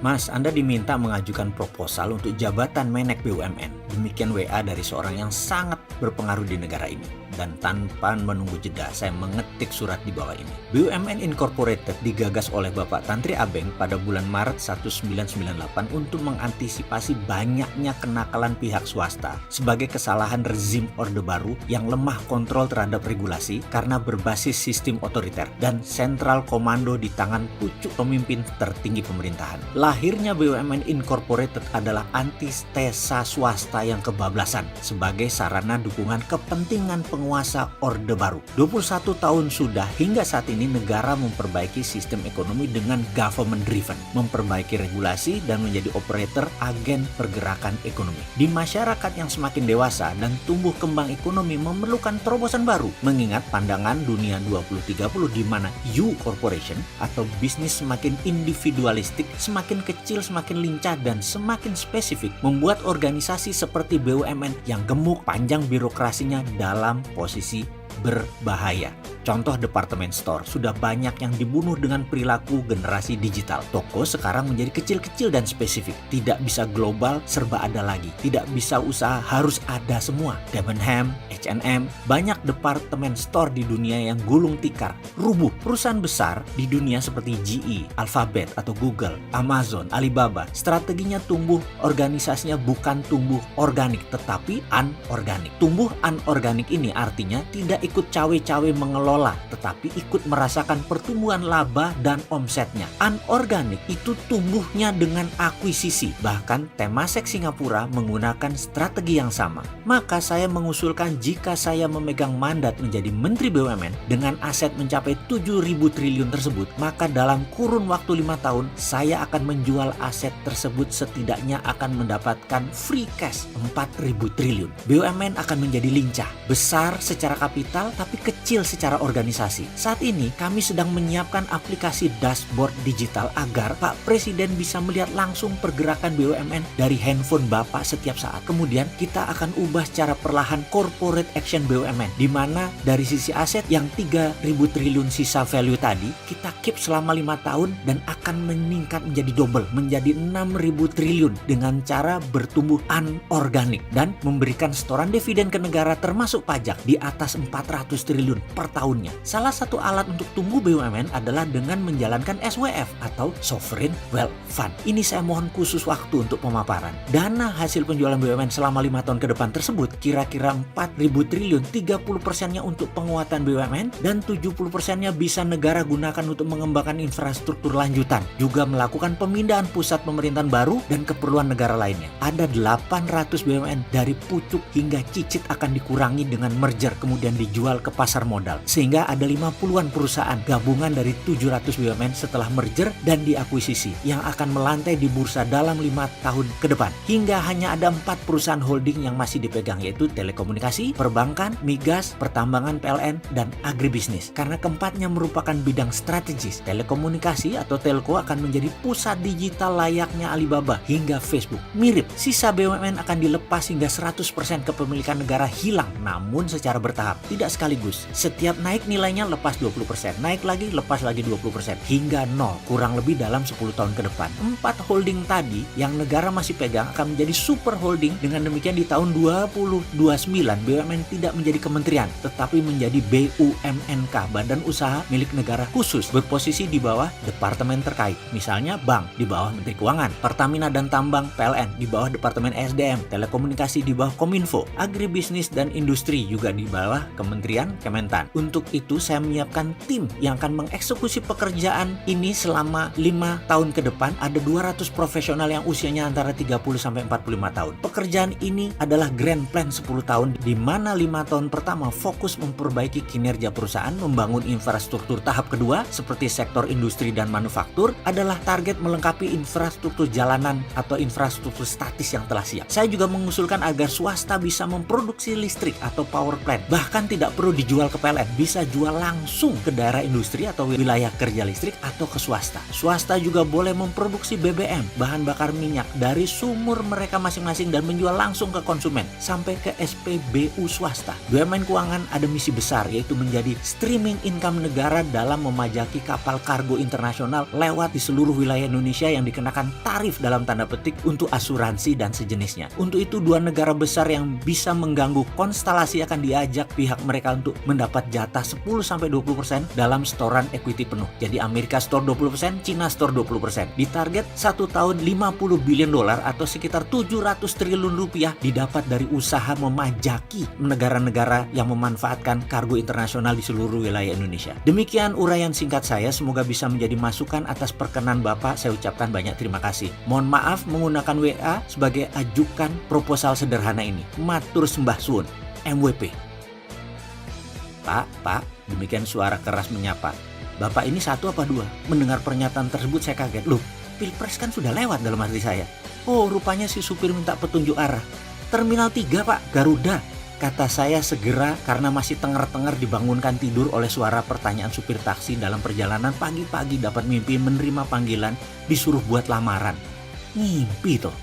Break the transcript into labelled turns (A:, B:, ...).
A: Mas, Anda diminta mengajukan proposal untuk jabatan menek BUMN. Demikian WA dari seorang yang sangat berpengaruh di negara ini. Dan tanpa menunggu jeda, saya mengetik surat di bawah ini. BUMN Incorporated digagas oleh Bapak Tantri Abeng pada bulan Maret 1998 untuk mengantisipasi banyaknya kenakalan pihak swasta sebagai kesalahan rezim Orde Baru yang lemah kontrol terhadap regulasi karena berbasis sistem otoriter dan sentral komando di tangan pucuk pemimpin tertinggi pemerintahan. Lahirnya BUMN Incorporated adalah antitesa swasta yang kebablasan sebagai sarana dukungan kepentingan penguasa Orde Baru. 21 tahun sudah hingga saat ini negara memperbaiki sistem ekonomi dengan government driven, memperbaiki regulasi dan menjadi operator agen pergerakan ekonomi. Di masyarakat yang semakin dewasa dan tumbuh kembang ekonomi memerlukan terobosan baru, mengingat pandangan dunia 2030 di mana U corporation atau bisnis semakin individualistik, semakin kecil, semakin lincah dan semakin spesifik, membuat organisasi seperti BUMN yang gemuk panjang birokrasinya dalam posisi berbahaya. Contoh departemen store, sudah banyak yang dibunuh dengan perilaku generasi digital. Toko sekarang menjadi kecil-kecil dan spesifik. Tidak bisa global, serba ada lagi. Tidak bisa usaha, harus ada semua. Debenham, H&M, banyak departemen store di dunia yang gulung tikar, rubuh. Perusahaan besar di dunia seperti GE, Alphabet atau Google, Amazon, Alibaba, strateginya tumbuh organisasinya bukan tumbuh organik, tetapi anorganik. Tumbuh anorganik ini artinya tidak ikut cawe-cawe mengelola, tetapi ikut merasakan pertumbuhan laba dan omsetnya. Anorganik itu tumbuhnya dengan akuisisi. Bahkan Temasek Singapura menggunakan strategi yang sama. Maka saya mengusulkan jika saya memegang mandat menjadi Menteri BUMN dengan aset mencapai 7.000 triliun tersebut, maka dalam kurun waktu 5 tahun saya akan menjual aset tersebut, setidaknya akan mendapatkan free cash 4.000 triliun. BUMN akan menjadi lincah, besar secara kapital tapi kecil secara organisasi. Saat ini kami sedang menyiapkan aplikasi dashboard digital agar Pak Presiden bisa melihat langsung pergerakan BUMN dari handphone Bapak setiap saat. Kemudian kita akan ubah secara perlahan corporate action BUMN, di mana dari sisi aset yang 3.000 triliun sisa value tadi kita keep selama 5 tahun dan akan meningkat menjadi double, menjadi 6.000 triliun dengan cara bertumbuh anorganik dan memberikan setoran dividen ke negara termasuk pajak di atas 400 triliun per tahunnya. Salah satu alat untuk tumbuh BUMN adalah dengan menjalankan SWF atau Sovereign Wealth Fund. Ini saya mohon khusus waktu untuk pemaparan. Dana hasil penjualan BUMN selama 5 tahun ke depan tersebut kira-kira 4.000 triliun, 30%-nya untuk penguatan BUMN dan 70%-nya bisa negara gunakan untuk mengembangkan infrastruktur lanjutan, juga melakukan pemindahan pusat pemerintahan baru dan keperluan negara lainnya. Ada 800 BUMN dari pucuk hingga cicit akan dikurangi dengan merger kemudian dijual ke pasar modal, sehingga ada 50-an perusahaan gabungan dari 700 BUMN setelah merger dan diakuisisi yang akan melantai di bursa dalam 5 tahun ke depan, hingga hanya ada 4 perusahaan holding yang masih dipegang, yaitu telekomunikasi, perbankan, migas, pertambangan PLN, dan agribisnis. Karena keempatnya merupakan bidang strategis, telekomunikasi atau telco akan menjadi pusat digital layaknya Alibaba hingga Facebook. Mirip, sisa BUMN akan dilepas hingga 100% kepemilikan negara hilang, namun secara bertahap, tidak sekaligus. Setiap naik nilainya lepas 20%, naik lagi lepas lagi 20%, hingga 0, kurang lebih dalam 10 tahun ke depan. 4 holding tadi yang negara masih pegang akan menjadi super holding. Dengan demikian di tahun 2029 BUMN tidak menjadi kementerian, tetapi menjadi BUMNK, badan usaha milik negara khusus, berposisi di bawah departemen terkait. Misalnya bank di bawah Menteri Keuangan, Pertamina dan Tambang PLN di bawah Departemen SDM, telekomunikasi di bawah Kominfo, agribisnis dan industri juga di bawah Kementerian Kementan. Untuk itu saya menyiapkan tim yang akan mengeksekusi pekerjaan ini selama 5 tahun ke depan. Ada 200 profesional yang usianya antara 30 sampai 45 tahun. Pekerjaan ini adalah grand plan 10 tahun, di mana 5 tahun pertama fokus memperbaiki kinerja perusahaan, membangun infrastruktur. Tahap kedua seperti sektor industri dan manufaktur adalah target melengkapi infrastruktur jalanan atau infrastruktur statis yang telah siap. Saya juga mengusulkan agar swasta bisa memproduksi listrik atau power plant, bahkan tidak perlu dijual ke PLN, bisa jual langsung ke daerah industri atau wilayah kerja listrik atau ke swasta. Swasta juga boleh memproduksi BBM, bahan bakar minyak, dari sumur mereka masing-masing dan menjual langsung ke konsumen sampai ke SPBU swasta. BUMN keuangan ada misi besar, yaitu menjadi streaming income negara dalam memajaki kapal kargo internasional lewat di seluruh wilayah Indonesia yang dikenakan tarif dalam tanda petik untuk asuransi dan sejenisnya. Untuk itu dua negara besar yang bisa mengganggu konstelasi akan diajak pihak mereka untuk mendapat jatah 10-20% dalam setoran equity penuh. Jadi Amerika store 20%, Cina store 20%. Ditarget 1 tahun 50 billion dolar atau sekitar 700 triliun rupiah didapat dari usaha memajaki negara-negara yang memanfaatkan kargo internasional di seluruh wilayah Indonesia. Demikian uraian singkat saya, semoga bisa menjadi masukan. Atas perkenan Bapak saya ucapkan banyak terima kasih. Mohon maaf menggunakan WA sebagai ajukan proposal sederhana ini. Matur sembah suwun, MWP. Pak, demikian suara keras menyapa. Bapak ini satu apa dua? Mendengar pernyataan tersebut saya kaget. Loh, Pilpres kan sudah lewat dalam hati saya. Oh, rupanya si supir minta petunjuk arah. Terminal 3 Pak, Garuda. Kata saya segera karena masih tengar-tengar dibangunkan tidur oleh suara pertanyaan supir taksi dalam perjalanan pagi-pagi dapat mimpi menerima panggilan disuruh buat lamaran. Ngimpi toh.